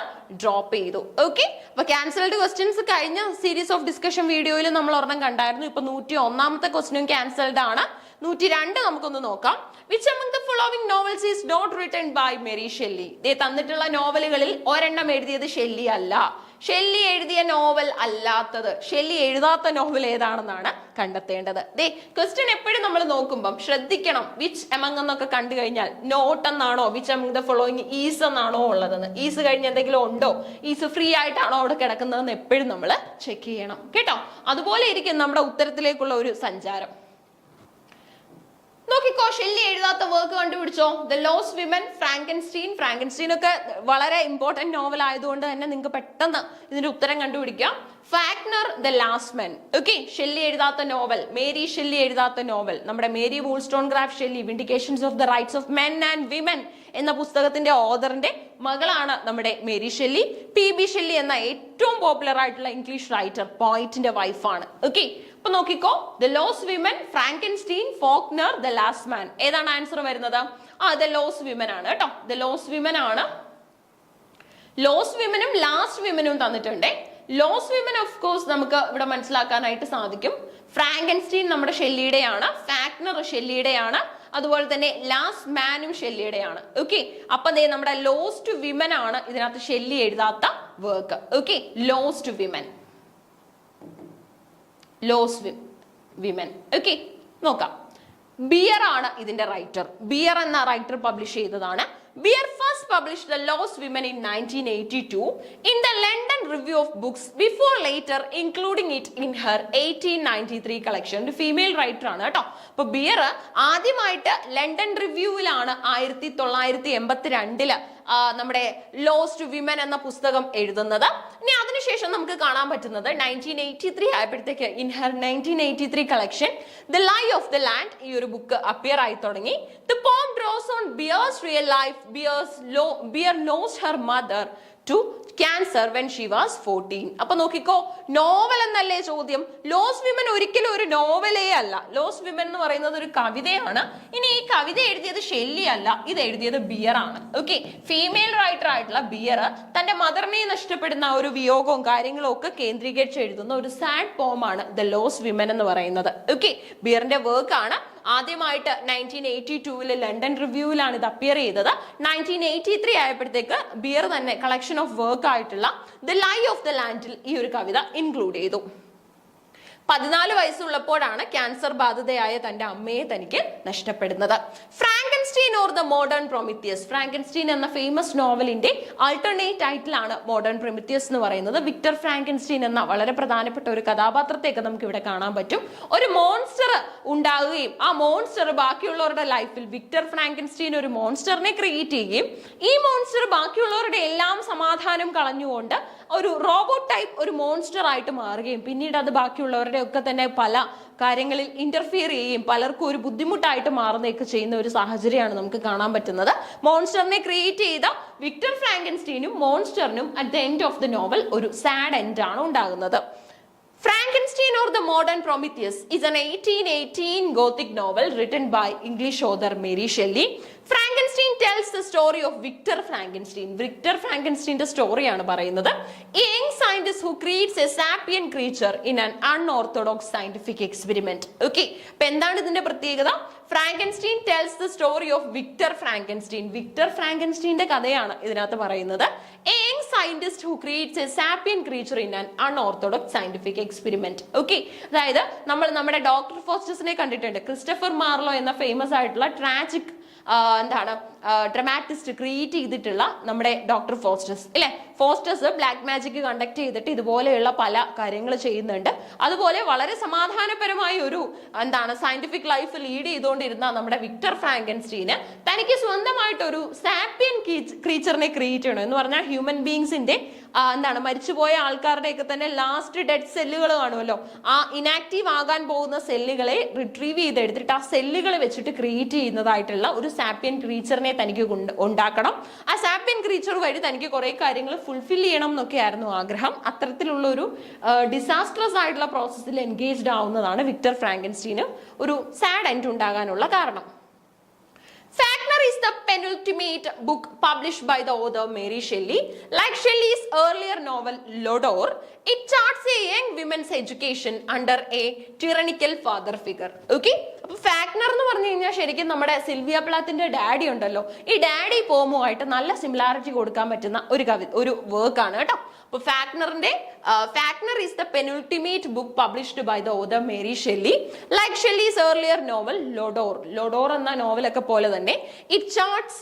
ഡ്രോപ്പ് ചെയ്തു. ഓക്കെ, അപ്പൊ ക്യാൻസൽഡ് ക്വസ്റ്റ്യൻസ് കഴിഞ്ഞ സീരീസ് ഓഫ് ഡിസ്കഷൻ വീഡിയോയിൽ നമ്മൾ ഒരെണ്ണം കണ്ടായിരുന്നു. ഇപ്പൊ 101ാമത്തെ ക്വസ്റ്റ്യൻ ക്യാൻസൽഡ് ആണ്. 102 നമുക്കൊന്ന് നോക്കാം. Which among the following novels is not written by Mary Shelley? തന്നിട്ടുള്ള നോവലുകളിൽ ഒരെണ്ണം എഴുതിയത് ഷെല്ലി അല്ല. ഷെല്ലി എഴുതിയ നോവൽ അല്ലാത്തത്, ഷെല്ലി എഴുതാത്ത നോവൽ ഏതാണെന്നാണ് കണ്ടെത്തേണ്ടത്. ക്വസ്റ്റ്യൻ എപ്പോഴും നമ്മൾ നോക്കുമ്പം ശ്രദ്ധിക്കണം, വിച്ച് എമംഗ് എന്നൊക്കെ കണ്ടു കഴിഞ്ഞാൽ നോട്ട് എന്നാണോ, which among the following is എന്നാണോ ഉള്ളതെന്ന്, ഈസ് കഴിഞ്ഞ് എന്തെങ്കിലും ഉണ്ടോ, ഈസ് ഫ്രീ ആയിട്ടാണോ അവിടെ കിടക്കുന്നതെന്ന് എപ്പോഴും നമ്മൾ ചെക്ക് ചെയ്യണം കേട്ടോ. അതുപോലെ ഇരിക്കും നമ്മുടെ ഉത്തരത്തിലേക്കുള്ള ഒരു സഞ്ചാരം. നോക്കിക്കോ, ഷെല്ലി എഴുതാത്ത അറിയാത്ത വർക്ക് കണ്ടുപിടിച്ചോ. The lost women, Frankenstein. Frankenstein ഒക്കെ വളരെ ഇമ്പോർട്ടന്റ് നോവൽ ആയതുകൊണ്ട് തന്നെ നിങ്ങൾക്ക് പെട്ടെന്ന് ഇതിന്റെ ഉത്തരം കണ്ടുപിടിക്കാം. ഫാഗ്നർ, the last men. Okay, Shelley എഴുതാത്ത നോവൽ, മേരി ഷെല്ലി എഴുതാത്ത നോവൽ, നമ്മുടെ Mary Wollstonecraft Shelley vindications of the rights of men and women എന്ന പുസ്തകത്തിന്റെ ഓഥറിന്റെ മകളാണ് നമ്മുടെ മേരി ഷെല്ലി. പി ഷെല്ലി എന്ന ഏറ്റവും പോപ്പുലർ ആയിട്ടുള്ള ഇംഗ്ലീഷ് റൈറ്റർ, പോയിറ്റിന്റെ വൈഫാണ്. ഓക്കെ, അപ്പൊ നോക്കിക്കോ, the lost women, Frankenstein, Faulkner, the last man. ഏതാണ് ആൻസർ വരുന്നത്? ദ ലോസ്റ്റ് വിമൻ ആണ് കേട്ടോ. ദ ലോസ്റ്റ് വിമൻ ആണ്. ലോസ്റ്റ് വിമനും ലാസ്റ്റ് വിമനും തന്നിട്ടുണ്ട്. ലോസ്റ്റ് വിമൻ ഓഫ് കോഴ്സ് നമുക്ക് ഇവിടെ മനസ്സിലാക്കാനായിട്ട് സാധിക്കും. ഫ്രാങ്കൻസ്റ്റീൻ നമ്മുടെ ഷെല്ലിയുടെയാണ്, ഫാഗ്നർ ഷെല്ലിയുടെയാണ്, അതുപോലെ തന്നെ ലാസ്റ്റ് മാനും ഷെല്ലിയുടെയാണ്. ഓക്കെ, അപ്പൊ നമ്മുടെ ലോസ്റ്റ് വിമൻ ആണ് ഇതിനകത്ത് ഷെല്ലി എഴുതാത്ത work. Okay, lost women, lost women. Okay, നോക്കാം. ബിയർ ആണ് ഇതിന്റെ റൈറ്റർ. ബിയർ എന്ന റൈറ്റർ പബ്ലിഷ് ചെയ്തതാണ്. Beer first published The Lost Women in 1982 in the London Review of Books before later including it in her 1893 collection. ഒരു female writer ആണ് കേട്ടോ. അപ്പൊ beer ആദ്യമായിട്ട് ലണ്ടൻ റിവ്യൂവിലാണ് 1982 നമ്മുടെ ലോസ്റ്റ് വിമൻ എന്ന പുസ്തകം എഴുതുന്നത്. ഇനി അതിനുശേഷം നമുക്ക് കാണാൻ പറ്റുന്നത് 1983 ആയപ്പോഴത്തേക്ക് in her 1983 collection The Lie of the Land ഈ ഒരു ബുക്ക് അപ്പിയർ ആയി തുടങ്ങി. The poem draws on Beer's real life. Beer lost her mother to cancer when she was 14. അപ്പൊ നോക്കിക്കോ, നോവൽ എന്നല്ലേ ചോദ്യം. ലോസ്റ്റ് വിമൻ ഒരിക്കലും ഒരു നോവലേ അല്ല. ലോസ്റ്റ് വിമൻ എന്ന് പറയുന്നത് ഒരു കവിതയാണ്. ഇനി ഈ കവിത എഴുതിയത് ഷെല്ലി അല്ല, ഇത് എഴുതിയത് ബിയർ ആണ്. ഓക്കെ, ഫീമെയിൽ റൈറ്റർ ആയിട്ടുള്ള ബിയർ തന്റെ മദറിനെ നഷ്ടപ്പെടുന്ന ഒരു വിയോഗവും കാര്യങ്ങളും ഒക്കെ കേന്ദ്രീകരിച്ച് എഴുതുന്ന ഒരു സാഡ് പോമാണ് ദ ലോസ്റ്റ് വിമൻ എന്ന് പറയുന്നത്. ഓക്കെ, ബിയറിന്റെ വർക്ക് ആണ്. ആദ്യമായിട്ട് 1982 ലണ്ടൻ റിവ്യൂവിലാണ് ഇത് അപ്പിയർ ചെയ്തത്. 1983 ആയപ്പോഴത്തേക്ക് ബിയർ തന്നെ കളക്ഷൻ ഓഫ് വർക്ക് ആയിട്ടുള്ള ദ ലൈ ഓഫ് ദ ലാൻഡിൽ ഈ ഒരു കവിത ഇൻക്ലൂഡ് ചെയ്തു. 14 വയസ്സുള്ളപ്പോഴാണ് ക്യാൻസർ ബാധിതയായ തന്റെ അമ്മയെ തനിക്ക് നഷ്ടപ്പെടുന്നത്. Frankenstein or the modern Prometheus. Frankenstein എന്ന ഫേമസ് നോവലിന്റെ ആൾട്ടർനേറ്റ് ടൈറ്റിൽ ആണ് മോഡേൺ പ്രൊമിത്തിയസ് എന്ന് പറയുന്നത്. വിക്ടർ ഫ്രാങ്കൻസ്റ്റീൻ എന്ന വളരെ പ്രധാനപ്പെട്ട ഒരു കഥാപാത്രത്തെയൊക്കെ നമുക്ക് ഇവിടെ കാണാൻ പറ്റും. ഒരു മോൺസ്റ്റർ ഉണ്ടാവുകയും ആ മോൺസ്റ്റർ ബാക്കിയുള്ളവരുടെ ലൈഫിൽ, വിക്ടർ ഫ്രാങ്കൻസ്റ്റീൻ ഒരു മോൺസ്റ്ററിനെ ക്രിയേറ്റ് ചെയ്യുകയും ഈ മോൺസ്റ്റർ ബാക്കിയുള്ളവരുടെ എല്ലാം സമാധാനം കളഞ്ഞുകൊണ്ട് ഒരു റോബോട്ട് ടൈപ്പ് ഒരു മോൺസ്റ്റർ ആയിട്ട് മാറുകയും പിന്നീട് അത് ബാക്കിയുള്ളവരുടെ ഒക്കെ തന്നെ പല കാര്യങ്ങളിൽ ഇന്റർഫിയർ ചെയ്യുകയും പലർക്കും ഒരു ബുദ്ധിമുട്ടായിട്ട് മാറുന്നതൊക്കെ ചെയ്യുന്ന ഒരു സാഹചര്യമാണ് നമുക്ക് കാണാൻ പറ്റുന്നത്. മോൺസ്റ്ററിനെ ക്രിയേറ്റ് ചെയ്ത വിക്ടർ ഫ്രാങ്കൻസ്റ്റീനും മോൺസ്റ്ററിനും at the end of the novel ഒരു സാഡ് എൻഡ് ആണ് ഉണ്ടാകുന്നത്. Frankenstein or the Modern Prometheus is an 1818 Gothic novel written by English author Mary Shelley. Frankenstein tells the story of Victor Frankenstein. Victor Frankenstein's story ആണ് പറയുന്നത്. A young scientist who creates a sapient creature in an unorthodox scientific experiment. Okay, അപ്പോൾ എന്താണ് ഇതിന്റെ പ്രത്യേകത? Frankenstein tells the story of Victor Frankenstein. Victor ഫ്രാങ്കൻസ്റ്റീന്റെ കഥയാണ് ഇതിനകത്ത് പറയുന്നത്. A young scientist who creates a sapient creature in an unorthodox scientific experiment. Okay, അതായത് നമ്മൾ നമ്മുടെ ഡോക്ടർ ഫോസ്റ്റസിനെ കണ്ടിട്ടുണ്ട്. ക്രിസ്റ്റഫർ മാർലോ എന്ന ഫേമസ് ആയിട്ടുള്ള ട്രാജിക് എന്താണ് ഡ്രമാറ്റിസ്റ്റ് ക്രിയേറ്റ് ചെയ്തിട്ടുള്ള നമ്മുടെ ഡോക്ടർ ഫോസ്റ്റസ് അല്ലെ. ഫോസ്റ്റസ് ബ്ലാക്ക് മാജിക് കണ്ടക്ട് ചെയ്തിട്ട് ഇതുപോലെയുള്ള പല കാര്യങ്ങൾ ചെയ്യുന്നുണ്ട്. അതുപോലെ വളരെ സമാധാനപരമായ ഒരു സയന്റിഫിക് ലൈഫ് ലീഡ് ചെയ്തുകൊണ്ടിരുന്ന നമ്മുടെ വിക്ടർ ഫ്രാങ്കൻസ്റ്റീന് തനിക്ക് സ്വന്തമായിട്ടൊരു സാപ്പിയൻ ക്രീച്ചറിനെ ക്രിയേറ്റ് ചെയ്യണം എന്ന് പറഞ്ഞാൽ ഹ്യൂമൻ ബീങ്സിന്റെ മരിച്ചുപോയ ആൾക്കാരുടെയൊക്കെ തന്നെ ലാസ്റ്റ് ഡെഡ് സെല്ലുകൾ കാണുമല്ലോ, ആ ഇനാക്റ്റീവ് ആകാൻ പോകുന്ന സെല്ലുകളെ റിട്രീവ് ചെയ്തെടുത്തിട്ട് ആ സെല്ലുകൾ വെച്ചിട്ട് ക്രിയേറ്റ് ചെയ്യുന്നതായിട്ടുള്ള ഒരു സാപ്പിയൻ ക്രീച്ചറിനെ തനിക്ക് ഉണ്ടാക്കണം. ആ സാപ്പിയൻ ക്രീച്ചർ വഴി തനിക്ക് കുറെ കാര്യങ്ങൾ ഫുൾഫിൽ ചെയ്യണം എന്നൊക്കെയായിരുന്നു ആഗ്രഹം. അത്തരത്തിലുള്ള ഒരു ഡിസാസ്ട്രസ് ആയിട്ടുള്ള പ്രോസസ്സിൽ എൻഗേജ്ഡ് ആവുന്നതാണ് വിക്ടർ ഫ്രാങ്കൻസ്റ്റീന് ഒരു സാഡ് എൻഡ് ഉണ്ടാകാനുള്ള കാരണം. Fagner is the penultimate book published by the author Mary Shelley. Like Shelley's earlier novel Lodore, it charts a young women's education under a tyrannical father figure. Okay? അപ്പൊ ഫാഗ്നർ എന്ന് പറഞ്ഞു കഴിഞ്ഞാൽ ശരിക്കും നമ്മുടെ Sylvia പ്ലാത്തിന്റെ daddy ഉണ്ടല്ലോ, ഈ ഡാഡി പോമുമായിട്ട് നല്ല similarity കൊടുക്കാൻ പറ്റുന്ന ഒരു വർക്ക് ആണ് കേട്ടോ. അപ്പൊ Fagner is the penultimate book published by the author Mary Shelley. Like Shelley's earlier novel Lodore എന്ന നോവലൊക്കെ പോലെ തന്നെ it charts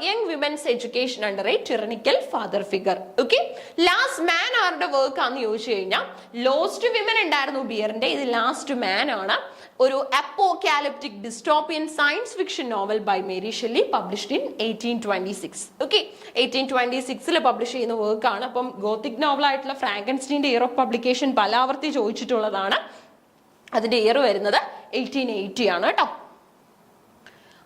young women's education under a tyrannical father figure. Okay, last man ആരുടെ വർക്ക് ആണെന്ന് ചോദിച്ചു കഴിഞ്ഞാൽ ലോസ്റ്റ് വിമൻ ഉണ്ടായിരുന്നു ബിയറിന്റെ, ഇത് last man ആണ്. ഒരു apocalyptic dystopian science fiction novel by Mary Shelley published in 1826. Okay, 1826 publish ചെയ്യുന്ന വർക്കാണ്. അപ്പം ഗോത്തിക് നോവൽ ആയിട്ടുള്ള ഫ്രാങ്കൻസ്റ്റീൻ്റെ ഇയർ ഓഫ് പബ്ലിക്കേഷൻ പലാവർത്തി ചോദിച്ചിട്ടുള്ളതാണ്. അതിന്റെ ഇയർ വരുന്നത് 1880 ആണ് കേട്ടോ.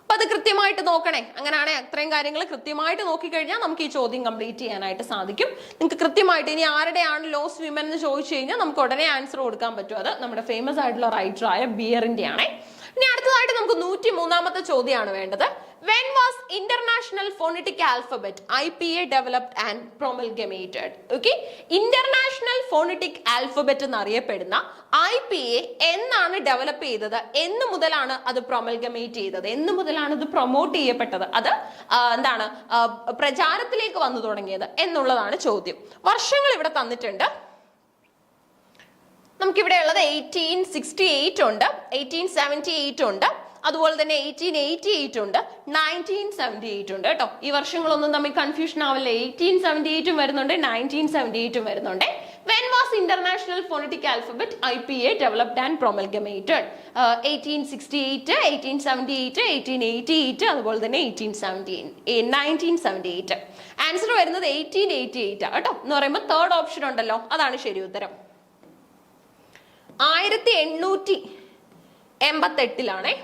അപ്പൊ അത് കൃത്യമായിട്ട് നോക്കണേ. അങ്ങനെയാണെങ്കിൽ അത്രയും കാര്യങ്ങൾ കൃത്യമായിട്ട് നോക്കിക്കഴിഞ്ഞാൽ നമുക്ക് ഈ ചോദ്യം കംപ്ലീറ്റ് ചെയ്യാനായിട്ട് സാധിക്കും. നിങ്ങൾക്ക് കൃത്യമായിട്ട് ഇനി ആരുടെയാണ് ലോസ്റ്റ് വിമൻ എന്ന് ചോദിച്ചു കഴിഞ്ഞാൽ നമുക്ക് ഉടനെ ആൻസർ കൊടുക്കാൻ പറ്റും. അത് നമ്മുടെ ഫേമസ് ആയിട്ടുള്ള റൈറ്ററായ ബിയറിന്റെ ആണ്. ഇനി അടുത്തതായിട്ട് നമുക്ക് 103ാമത്തെ ചോദ്യമാണ് വേണ്ടത്. When was International Phonetic Alphabet IPA developed and promulgated? Okay, International Phonetic Alphabet എന്നറിയപ്പെടുന്ന IPA എന്നാണ് ഡെവലപ്പ് ചെയ്തത്? എന്ന് മുതലാണ് അത് പ്രൊമൽഗമേറ്റ് ചെയ്തത്? എന്ന് മുതലാണ് ഇത് പ്രൊമോട്ട് ചെയ്യപ്പെട്ടത്? അത് എന്താണ് പ്രചാരത്തിലേക്ക് വന്നു തുടങ്ങിയത് എന്നുള്ളതാണ് ചോദ്യം. വർഷങ്ങൾ ഇവിടെ തന്നിട്ടുണ്ട്. നമുക്കിവിടെ ഉള്ളത് 1868 ഉണ്ട്, 1878 ഉണ്ട്, അതുപോലെ തന്നെ 1888 ഉണ്ട്, 1978 ഉണ്ട് കേട്ടോ. ഈ വർഷങ്ങളൊന്നും തമ്മിൽ കൺഫ്യൂഷൻ ആവില്ല. 1878 വരുന്നുണ്ട്, 1978 വരുന്നുണ്ട്. When was International Phonetic Alphabet IPA developed and promulgated? 1868, 1878, 1888, അതുപോലെ തന്നെ 1978. ആൻസർ വരുന്നത് 1888 കേട്ടോ. എന്ന് പറയുമ്പോൾ തേർഡ് ഓപ്ഷൻ ഉണ്ടല്ലോ, അതാണ് ശരി ഉത്തരം. 1888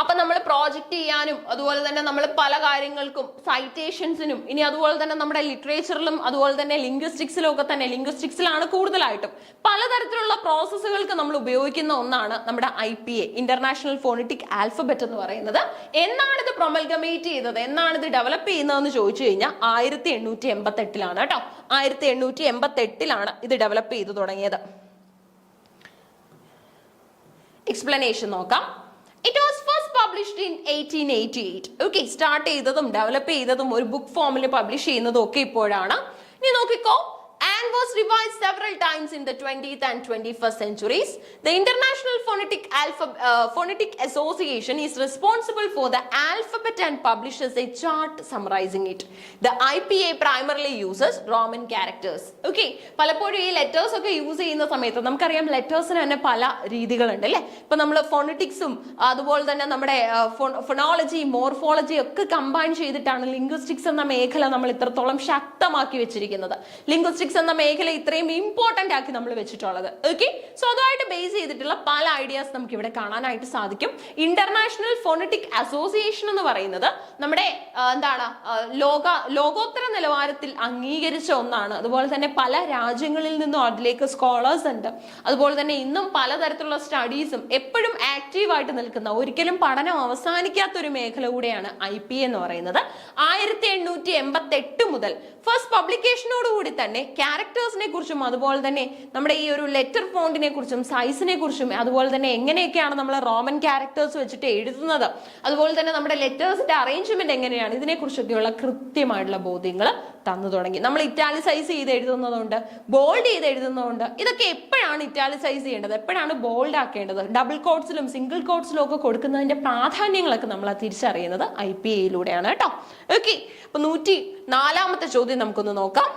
അപ്പൊ നമ്മൾ പ്രോജക്റ്റ് ചെയ്യാനും അതുപോലെ തന്നെ നമ്മൾ പല കാര്യങ്ങൾക്കും സൈറ്റേഷൻസിനും ഇനി അതുപോലെ തന്നെ നമ്മുടെ ലിറ്ററേച്ചറിലും അതുപോലെ തന്നെ ലിംഗ്വിസ്റ്റിക്സിലും ഒക്കെ തന്നെ, ലിംഗ്വിസ്റ്റിക്സിലാണ് കൂടുതലായിട്ടും, പലതരത്തിലുള്ള പ്രോസസ്സുകൾക്ക് നമ്മൾ ഉപയോഗിക്കുന്ന ഒന്നാണ് നമ്മുടെ IPA, ഇന്റർനാഷണൽ ഫോണറ്റിക് ആൽഫബറ്റ് എന്ന് പറയുന്നത്. എന്നാണ് ഇത് പ്രൊമൽഗമേറ്റ് ചെയ്തത്, എന്നാണ് ഇത് ഡെവലപ്പ് ചെയ്യുന്നതെന്ന് ചോദിച്ചു കഴിഞ്ഞാൽ 1888 കേട്ടോ. 1888 ഇത് ഡെവലപ്പ് ചെയ്തു തുടങ്ങിയത്. എക്സ്പ്ലനേഷൻ നോക്കാം. It was first published in 1888. Okay, start ചെയ്തതും ഡെവലപ്പ് ചെയ്തതും ഒരു ബുക്ക് ഫോമിൽ പബ്ലിഷ് ചെയ്യുന്നതും ഒക്കെ ഇപ്പോഴാണ്. ഇനി നോക്കിക്കോ, and was revised several times in the 20th and 21st centuries. The International Phonetic Association is responsible for the alphabet and publishes a chart summarizing it. The IPA primarily uses Roman characters. Okay, പലപ്പോഴും ഈ letters ഒക്കെ use ചെയ്യുന്ന സമയത്ത് നമുക്കറിയാം ലെറ്റേഴ്സിന് തന്നെ പല രീതികളുണ്ട് അല്ലേ. ഇപ്പൊ നമ്മൾ ഫോണറ്റിക്സും അതുപോലെ തന്നെ നമ്മുടെ ഫൊണോളജി, മോർഫോളജി ഒക്കെ കമ്പൈൻ ചെയ്തിട്ടാണ് ലിംഗ്വിസ്റ്റിക്സ് എന്ന മേഖല നമ്മൾ ഇത്രത്തോളം ശക്തമാക്കി വെച്ചിരിക്കുന്നത്. ലിംഗ്വിസ്റ്റിക്സ് എന്ന മേഖല ഇത്രയും ഇമ്പോർട്ടന്റ് ആക്കി നമ്മൾ വെച്ചിട്ടുള്ളത്. ഓക്കെ, സോ അതുമായിട്ട് ബേസ് ചെയ്തിട്ടുള്ള പല ഐഡിയാസ് നമുക്ക് ഇവിടെ കാണാനായിട്ട് സാധിക്കും. ഇന്റർനാഷണൽ ഫോണറ്റിക് അസോസിയേഷൻ എന്ന് പറയുന്നത് നമ്മുടെ എന്താണ് ലോകോത്തര നിലവാരത്തിൽ അംഗീകരിച്ച ഒന്നാണ്. അതുപോലെ തന്നെ പല രാജ്യങ്ങളിൽ നിന്നും അതിലേക്ക് സ്കോളേഴ്സ് ഉണ്ട്. അതുപോലെ തന്നെ ഇന്നും പലതരത്തിലുള്ള സ്റ്റഡീസും എപ്പോഴും ആക്റ്റീവായിട്ട് നിൽക്കുന്ന, ഒരിക്കലും പഠനം അവസാനിക്കാത്ത ഒരു മേഖല കൂടെയാണ് IPA എന്ന് പറയുന്നത്. 1888 മുതൽ ഫസ്റ്റ് പബ്ലിക്കേഷനോടുകൂടി തന്നെ ക്യാരക്ടേഴ്സിനെ കുറിച്ചും അതുപോലെ തന്നെ നമ്മുടെ ഈ ഒരു ലെറ്റർ ഫോണ്ടിനെ കുറിച്ചും സൈസിനെ കുറിച്ചും അതുപോലെ തന്നെ എങ്ങനെയൊക്കെയാണ് നമ്മൾ റോമൻ ക്യാരക്ടേഴ്സ് വെച്ചിട്ട് എഴുതുന്നത്, അതുപോലെ തന്നെ നമ്മുടെ ലെറ്റേഴ്സിന്റെ അറേഞ്ച്മെന്റ് എങ്ങനെയാണ്, ഇതിനെക്കുറിച്ചൊക്കെയുള്ള കൃത്യമായിട്ടുള്ള ബോധ്യങ്ങൾ തന്നു തുടങ്ങി. നമ്മൾ ഇറ്റാലിസൈസ് ചെയ്ത് എഴുതുന്നതുകൊണ്ട്, ബോൾഡ് ചെയ്ത് എഴുതുന്നതുകൊണ്ട്, ഇതൊക്കെ എപ്പോഴാണ് ഇറ്റാലിസൈസ് ചെയ്യേണ്ടത്, എപ്പോഴാണ് ബോൾഡ് ആക്കേണ്ടത്, ഡബിൾ കോട്ട്സിലും സിംഗിൾ കോട്ട്സിലും ഒക്കെ കൊടുക്കുന്നതിന്റെ പ്രാധാന്യങ്ങളൊക്കെ നമ്മൾ തിരിച്ചറിയുന്നത് IPA-യിലൂടെയാണ് കേട്ടോ. ഓക്കെ, അപ്പൊ 104ാമത്തെ ചോദ്യം നമുക്കൊന്ന് നോക്കാം.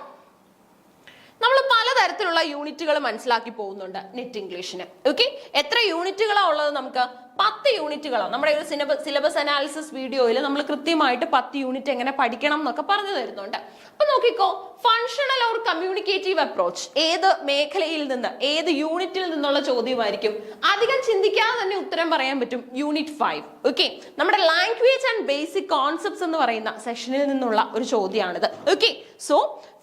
നമ്മൾ പലതരത്തിലുള്ള യൂണിറ്റുകൾ മനസ്സിലാക്കി പോകുന്നുണ്ട് നെറ്റ് ഇംഗ്ലീഷിന്. ഓക്കെ, എത്ര യൂണിറ്റുകളാണ് ഉള്ളത്? നമുക്ക് 10 യൂണിറ്റുകളാണ്. നമ്മുടെ ഒരു സിലബസ് അനാലിസിസ് വീഡിയോയിൽ നമ്മൾ കൃത്യമായിട്ട് 10 യൂണിറ്റ് എങ്ങനെ പഠിക്കണം എന്നൊക്കെ പറഞ്ഞു തരുന്നുണ്ട്. അപ്പൊ നോക്കിക്കോ, ഫങ്ഷണൽ ഓർ കമ്മ്യൂണിക്കേറ്റീവ് അപ്രോച്ച് ഏത് മേഖലയിൽ നിന്ന്, ഏത് യൂണിറ്റിൽ നിന്നുള്ള ചോദ്യമായിരിക്കും? അധികം ചിന്തിക്കാതെ തന്നെ ഉത്തരം പറയാൻ പറ്റും. യൂണിറ്റ് 5. ഓക്കെ, നമ്മുടെ ലാംഗ്വേജ് ആൻഡ് ബേസിക് കോൺസെപ്റ്റ്സ് എന്ന് പറയുന്ന സെഷനിൽ നിന്നുള്ള ഒരു ചോദ്യമാണിത്. Okay, so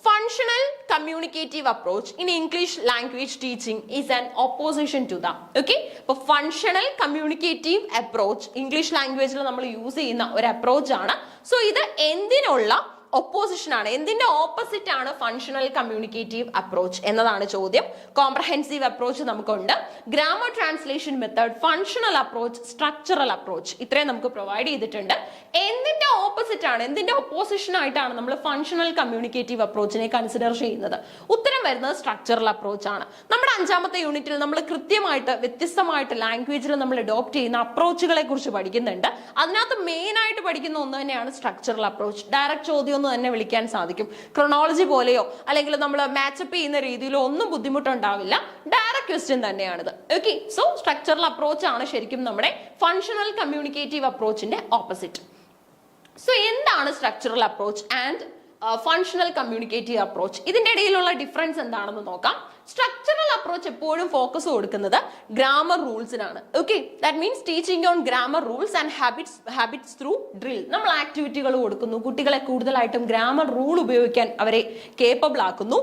functional communicative approach in English language teaching is an opposition to the okay. അപ്പോൾ functional communicative approach English language ൽ നമ്മൾ യൂസ് ചെയ്യുന്ന ഒരു അപ്രോച്ച് ആണ്. സോ ഇത് എന്തിനുള്ള ഒപ്പോസിഷൻ ആണ്, എന്തിന്റെ ഓപ്പോസിറ്റ് ആണ് ഫങ്ഷണൽ കമ്മ്യൂണിക്കേറ്റീവ് അപ്രോച്ച് എന്നതാണ് ചോദ്യം. കോംപ്രഹെൻസീവ് അപ്രോച്ച് നമുക്കുണ്ട്, grammar translation method, functional approach, structural approach, ഇത്രയും നമുക്ക് പ്രൊവൈഡ് ചെയ്തിട്ടുണ്ട്. എന്തിന്റെ ഓപ്പോസിറ്റ് ആണ്, എന്തിന്റെ ഒപ്പോസിഷൻ ആയിട്ടാണ് നമ്മൾ ഫങ്ഷണൽ കമ്മ്യൂണിക്കേറ്റീവ് അപ്രോച്ചിനെ കൺസിഡർ ചെയ്യുന്നത്? ഉത്തരം വരുന്നത് സ്ട്രക്ചറൽ അപ്രോച്ച് ആണ്. നമ്മുടെ 5ാമത്തെ യൂണിറ്റിൽ നമ്മൾ കൃത്യമായിട്ട് വ്യത്യസ്തമായിട്ട് ലാംഗ്വേജിൽ നമ്മൾ അഡോപ്റ്റ് ചെയ്യുന്ന അപ്രോച്ചുകളെ കുറിച്ച് പഠിക്കുന്നുണ്ട്. അതിനകത്ത് മെയിൻ ആയിട്ട് പഠിക്കുന്ന ഒന്ന് തന്നെയാണ് സ്ട്രക്ചറൽ അപ്രോച്ച്. ഡയറക്റ്റ് ചോദ്യം തന്നെ വിളിക്കാൻ സാധിക്കും. ക്രോണോളജി പോലെയോ അല്ലെങ്കിൽ നമ്മൾ മാച്ചപ്പ് ചെയ്യുന്ന രീതിയിലോ ഒന്നും ബുദ്ധിമുട്ടുണ്ടാവില്ല. ഡയറക്റ്റ് ക്വസ്റ്റ്യൻ തന്നെയാണിത്. ഓക്കെ, സോ സ്ട്രക്ചറൽ അപ്രോച്ച് ആണ് ശരിക്കും നമ്മുടെ ഫങ്ഷണൽ കമ്മ്യൂണിക്കേറ്റീവ് അപ്രോച്ചിന്റെ ഓപ്പോസിറ്റ്. സോ എന്താണ് structural approach and functional communicative approach? ഇതിന്റെ ഇടയിലുള്ള ഡിഫറൻസ് എന്താണെന്ന് നോക്കാം. സ്ട്രക്ചറൽ അപ്രോച്ച് എപ്പോഴും ഫോക്കസ് കൊടുക്കുന്നത് ഗ്രാമർ റൂൾസിനാണ്. Okay, that means teaching on grammar rules and habits through drill. നമ്മൾ ആക്ടിവിറ്റികൾ കൊടുക്കുന്നു, കുട്ടികളെ കൂടുതലായിട്ടും ഗ്രാമർ റൂൾ ഉപയോഗിക്കാൻ അവരെ കേപ്പബിൾ ആക്കുന്നു.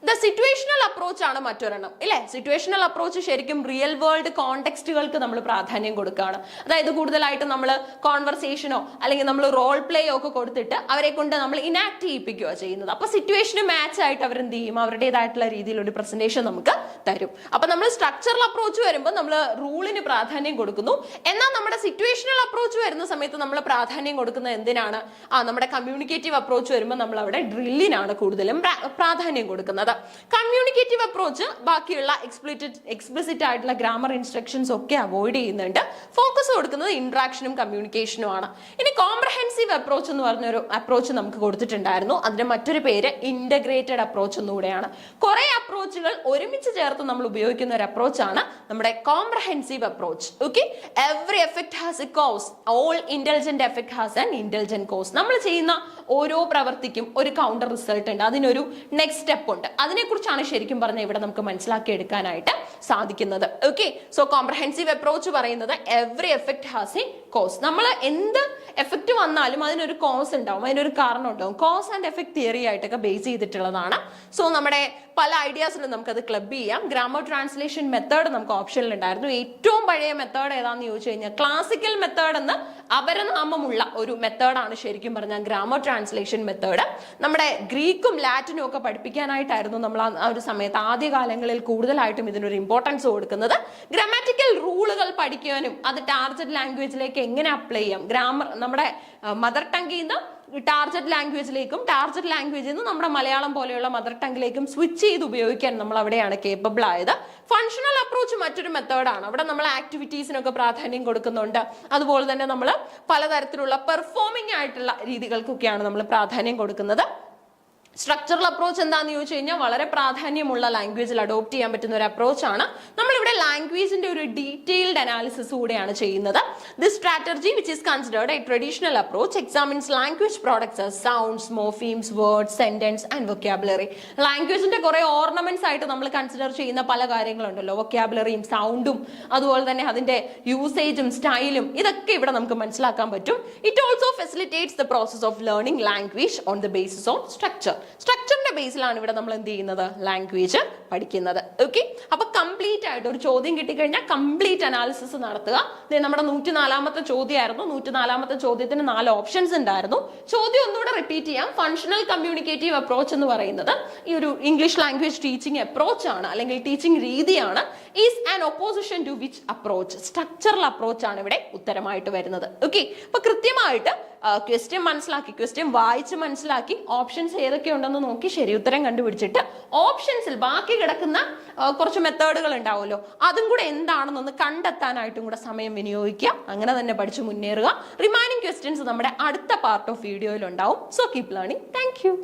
ദ സിറ്റുവേഷണൽ അപ്രോച്ച് ആണ് മറ്റൊരെണ്ണം, ഇല്ലേ? സിറ്റുവേഷണൽ അപ്രോച്ച് ശരിക്കും റിയൽ വേൾഡ് കോണ്ടെക്സ്റ്റുകൾക്ക് നമ്മൾ പ്രാധാന്യം കൊടുക്കുകയാണ്. അതായത് കൂടുതലായിട്ട് നമ്മൾ കോൺവെർസേഷനോ അല്ലെങ്കിൽ നമ്മൾ റോൾ പ്ലേയോ ഒക്കെ കൊടുത്തിട്ട് അവരെ കൊണ്ട് നമ്മൾ ഇനാക്ട് ചെയ്യിപ്പിക്കുകയോ ചെയ്യുന്നത്. അപ്പൊ സിറ്റുവേഷന് മാച്ച് ആയിട്ട് അവർ എന്ത് ചെയ്യും, അവരുടേതായിട്ടുള്ള രീതിയിൽ ഒരു പ്രസന്റേഷൻ നമുക്ക് തരും. അപ്പൊ നമ്മൾ സ്ട്രക്ചറൽ അപ്രോച്ച് വരുമ്പോൾ നമ്മൾ റൂളിന് പ്രാധാന്യം കൊടുക്കുന്നു. എന്നാൽ നമ്മുടെ സിറ്റുവേഷണൽ അപ്രോച്ച് വരുന്ന സമയത്ത് നമ്മൾ പ്രാധാന്യം കൊടുക്കുന്നത് എന്തിനാണ്? നമ്മുടെ കമ്മ്യൂണിക്കേറ്റീവ് അപ്രോച്ച് വരുമ്പോൾ നമ്മൾ അവിടെ ഡ്രില്ലിനാണ് കൂടുതലും പ്രാധാന്യം കൊടുക്കുന്നത്. കമ്മ്യൂണിക്കേറ്റീവ് അപ്രോച്ച് ബാക്കിയുള്ള എക്സ്പ്ലിസിറ്റ് ആയിട്ടുള്ള ഗ്രാമർ ഇൻസ്ട്രക്ഷൻസ് ഒക്കെ അവോയ്ഡ് ചെയ്യുന്നുണ്ട്. ഫോക്കസ് കൊടുക്കുന്നത് ഇന്ററാക്ഷനും കമ്മ്യൂണിക്കേഷനും ആണ്. ഇനി കോംപ്രഹെൻസീവ് അപ്രോച്ച് എന്ന് പറഞ്ഞൊരു അപ്രോച്ച് നമുക്ക് കൊടുത്തിട്ടുണ്ടായിരുന്നു. അതിന്റെ മറ്റൊരു പേര് ഇന്റഗ്രേറ്റഡ് അപ്രോച്ച് എന്നുകൂടെയാണ്. കുറെ അപ്രോച്ചുകൾ ഒരുമിച്ച് ചേർത്ത് നമ്മൾ ഉപയോഗിക്കുന്ന ഒരു അപ്രോച്ചാണ് നമ്മുടെ comprehensive approach. Okay, every effect has a cause, all intelligent effect has an intelligent cause. നമ്മൾ ചെയ്യുന്ന ഓരോ പ്രവർത്തിക്കും ഒരു കൗണ്ടർ റിസൾട്ട് ഉണ്ട്, അതിനൊരു നെക്സ്റ്റ് സ്റ്റെപ്പ് ഉണ്ട്. അതിനെക്കുറിച്ചാണ് ശരിക്കും പറഞ്ഞാൽ ഇവിടെ നമുക്ക് മനസ്സിലാക്കി എടുക്കാനായിട്ട് സാധിക്കുന്നത്. ഓക്കെ, സോ കോംപ്രഹെൻസീവ് അപ്രോച്ച് പറയുന്നത് every effect has a cause. നമ്മൾ എന്ത് എഫക്ട് വന്നാലും അതിനൊരു കോസ് ഉണ്ടാവും, അതിനൊരു കാരണം ഉണ്ടാവും. കോസ് ആൻഡ് എഫക്ട് തിയറി ആയിട്ടൊക്കെ ബേസ് ചെയ്തിട്ടുള്ളതാണ്. സോ നമ്മുടെ പല ഐഡിയാസിലും നമുക്കത് ക്ലബ് ചെയ്യാം. ഗ്രാമർ ട്രാൻസ്ലേഷൻ മെത്തേഡ് നമുക്ക് ഓപ്ഷനിൽ ഉണ്ടായിരുന്നു. ഏറ്റവും പഴയ മെത്തേഡ് ഏതാന്ന് ചോദിച്ചു കഴിഞ്ഞാൽ ക്ലാസിക്കൽ മെത്തേഡ് എന്ന് അപരനാമമുള്ള ഒരു മെത്തേഡാണ് ശരിക്കും പറഞ്ഞാൽ ഗ്രാമർ ട്രാൻസ്ലേഷൻ മെത്തേഡ്. നമ്മുടെ ഗ്രീക്കും ലാറ്റിനും ഒക്കെ പഠിപ്പിക്കാനായിട്ടായിരുന്നു നമ്മൾ ആ ഒരു സമയത്ത് ആദ്യകാലങ്ങളിൽ കൂടുതലായിട്ടും ഇതിനൊരു ഇമ്പോർട്ടൻസ് കൊടുക്കുന്നത്. ഗ്രാമാറ്റിക്കൽ റൂളുകൾ പഠിക്കാനും അത് ടാർഗറ്റ് ലാംഗ്വേജിലേക്ക് എങ്ങനെ അപ്ലൈ ചെയ്യാം, ഗ്രാമർ നമ്മുടെ മദർ ടങ്ങിൽ നിന്ന് ടാർഗറ്റ് ലാംഗ്വേജിലേക്കും ടാർഗറ്റ് ലാംഗ്വേജിൽ നിന്ന് നമ്മുടെ മലയാളം പോലെയുള്ള മദർ ടങ്ങിലേക്കും സ്വിച്ച് ചെയ്ത് ഉപയോഗിക്കാൻ നമ്മൾ അവിടെയാണ് കേപ്പബിൾ ആയത്. ഫങ്ഷണൽ അപ്രോച്ച് മറ്റൊരു മെത്തേഡാണ്. അവിടെ നമ്മൾ ആക്ടിവിറ്റീസിനൊക്കെ പ്രാധാന്യം കൊടുക്കുന്നുണ്ട്. അതുപോലെ തന്നെ നമ്മൾ പലതരത്തിലുള്ള പെർഫോമിംഗ് ആയിട്ടുള്ള രീതികൾക്കൊക്കെയാണ് നമ്മൾ പ്രാധാന്യം കൊടുക്കുന്നത്. സ്ട്രക്ചറൽ അപ്രോച്ച് എന്താണെന്ന് ചോദിച്ചു കഴിഞ്ഞാൽ വളരെ പ്രാധാന്യമുള്ള ലാംഗ്വേജിൽ അഡോപ്റ്റ് ചെയ്യാൻ പറ്റുന്ന ഒരു അപ്രോച്ചാണ്. നമ്മളിവിടെ ലാംഗ്വേജിന്റെ ഒരു ഡീറ്റെയിൽഡ് അനാലിസിസ് കൂടെയാണ് ചെയ്യുന്നത്. This strategy which is considered a traditional approach examines language products sounds, morphemes, words, sentence and vocabulary. ലാംഗ്വേജിന്റെ കുറെ ഓർണമെന്റ്സ് ആയിട്ട് നമ്മൾ കൺസിഡർ ചെയ്യുന്ന പല കാര്യങ്ങളുണ്ടല്ലോ, വൊക്കാബുലറിയും സൗണ്ടും അതുപോലെ തന്നെ അതിന്റെ യൂസേജും സ്റ്റൈലും, ഇതൊക്കെ ഇവിടെ നമുക്ക് മനസ്സിലാക്കാൻ പറ്റും. It also facilitates the process of learning language on the basis of structure. സ്ട്രക്ചറിന്റെ ബേസിലാണ് ഇവിടെ നമ്മൾ എന്ത് ചെയ്യുന്നത്, ലാംഗ്വേജ് പഠിക്കുന്നത്. ഓക്കെ, അപ്പൊ കംപ്ലീറ്റ് ആയിട്ട് ഒരു ചോദ്യം കിട്ടിക്കഴിഞ്ഞാൽ കംപ്ലീറ്റ് അനാലിസിസ് നടത്തുക. നമ്മുടെ 104ാമത്തെ ചോദ്യമായിരുന്നു. 104ാമത്തെ ചോദ്യത്തിന് 4 ഓപ്ഷൻസ് ഉണ്ടായിരുന്നു. ചോദ്യം ഒന്നുകൂടെ റിപ്പീറ്റ് ചെയ്യാം. ഫങ്ഷണൽ കമ്മ്യൂണിക്കേറ്റീവ് അപ്രോച്ച് എന്ന് പറയുന്നത് ഈ ഒരു ഇംഗ്ലീഷ് ലാംഗ്വേജ് ടീച്ചിങ് അപ്രോച്ച് ആണ്, അല്ലെങ്കിൽ ടീച്ചിങ് രീതിയാണ്. Is an opposition to which approach? Structural approach ആണ് ഇവിടെ ഉത്തരമായിട്ട് വരുന്നത്. ഓക്കെ, അപ്പൊ കൃത്യമായിട്ട് ക്വസ്റ്റ്യൻ മനസ്സിലാക്കി, ക്വസ്റ്റ്യൻ വായിച്ച് മനസ്സിലാക്കി, ഓപ്ഷൻസ് ഏതൊക്കെ ഉണ്ടെന്ന് നോക്കി ശരി ഉത്തരം കണ്ടുപിടിച്ചിട്ട് ഓപ്ഷൻസിൽ ബാക്കി കിടക്കുന്ന കുറച്ച് മെത്തേഡുകൾ ഉണ്ടാവുമല്ലോ, അതും കൂടെ എന്താണെന്നൊന്ന് കണ്ടെത്താനായിട്ടും കൂടെ സമയം വിനിയോഗിക്കുക. അങ്ങനെ തന്നെ പഠിച്ച് മുന്നേറുക. റിമൈനിങ് ക്വസ്റ്റ്യൻസ് നമ്മുടെ അടുത്ത പാർട്ട് ഓഫ് വീഡിയോയിൽ ഉണ്ടാവും. So keep learning. Thank you.